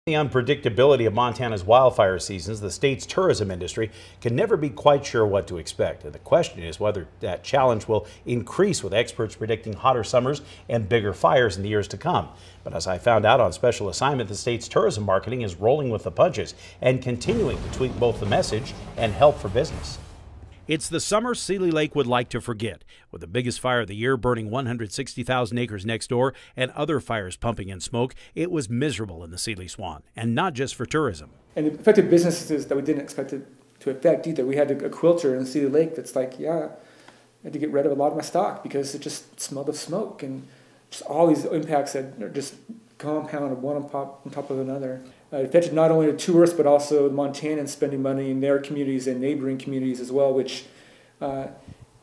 The unpredictability of Montana's wildfire seasons, the state's tourism industry can never be quite sure what to expect. And the question is whether that challenge will increase, with experts predicting hotter summers and bigger fires in the years to come. But as I found out on special assignment, the state's tourism marketing is rolling with the punches and continuing to tweak both the message and help for business. It's the summer Seeley Lake would like to forget, with the biggest fire of the year burning 160,000 acres next door and other fires pumping in smoke. It was miserable in the Seeley Swan, and not just for tourism. And it affected businesses that we didn't expect it to affect either. We had a quilter in Seeley Lake that's like, yeah, I had to get rid of a lot of my stock because it just smelled of smoke, and just all these impacts that are just compounded one on top of another. It affected not only the tourists but also the Montanans spending money in their communities and neighboring communities as well, which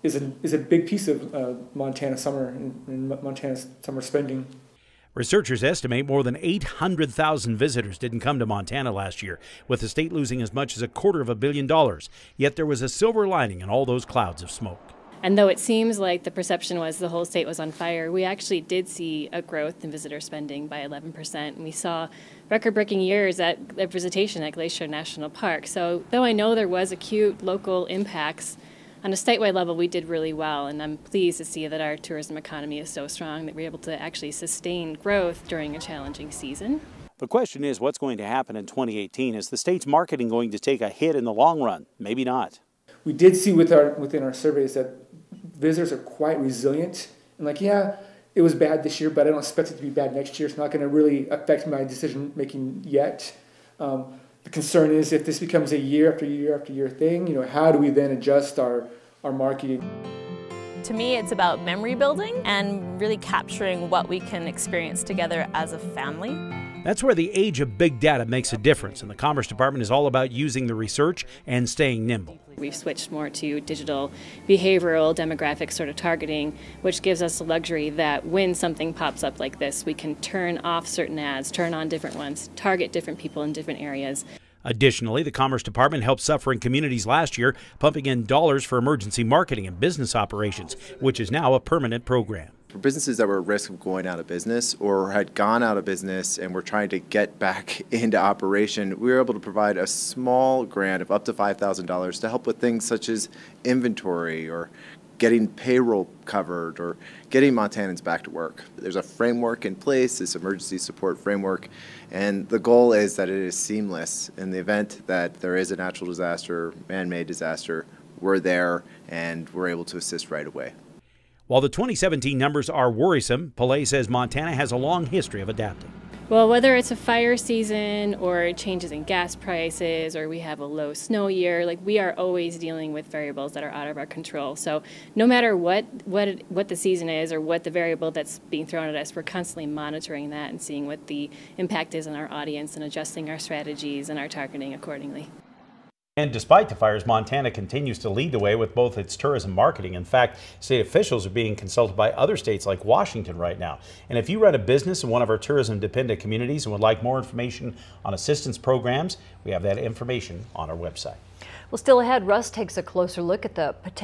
is a big piece of Montana summer and Montana's summer spending. Researchers estimate more than 800,000 visitors didn't come to Montana last year, with the state losing as much as $250 million. Yet there was a silver lining in all those clouds of smoke. And though it seems like the perception was the whole state was on fire, we actually did see a growth in visitor spending by 11%. And we saw record-breaking years at visitation at Glacier National Park. So though I know there was acute local impacts, on a statewide level we did really well. And I'm pleased to see that our tourism economy is so strong that we're able to actually sustain growth during a challenging season. The question is, what's going to happen in 2018? Is the state's marketing going to take a hit in the long run? Maybe not. We did see within our surveys that visitors are quite resilient, and like, yeah, it was bad this year, but I don't expect it to be bad next year. It's not going to really affect my decision making yet. The concern is if this becomes a year after year after year thing, how do we then adjust our marketing? To me, it's about memory building and really capturing what we can experience together as a family. That's where the age of big data makes a difference, and the Commerce Department is all about using the research and staying nimble. We've switched more to digital behavioral demographic sort of targeting, which gives us the luxury that when something pops up like this, we can turn off certain ads, turn on different ones, target different people in different areas. Additionally, the Commerce Department helped suffering communities last year, pumping in dollars for emergency marketing and business operations, which is now a permanent program. For businesses that were at risk of going out of business or had gone out of business and were trying to get back into operation, we were able to provide a small grant of up to $5,000 to help with things such as inventory or getting payroll covered or getting Montanans back to work. There's a framework in place, this emergency support framework, and the goal is that it is seamless. In the event that there is a natural disaster, man-made disaster, we're there and we're able to assist right away. While the 2017 numbers are worrisome, Pillay says Montana has a long history of adapting. Well, whether it's a fire season or changes in gas prices or we have a low snow year, we are always dealing with variables that are out of our control. So no matter what the season is or what the variable that's being thrown at us, we're constantly monitoring that and seeing what the impact is on our audience and adjusting our strategies and our targeting accordingly. And despite the fires, Montana continues to lead the way with both its tourism marketing. In fact, state officials are being consulted by other states like Washington right now. And if you run a business in one of our tourism-dependent communities and would like more information on assistance programs, we have that information on our website. Well, still ahead, Russ takes a closer look at the potential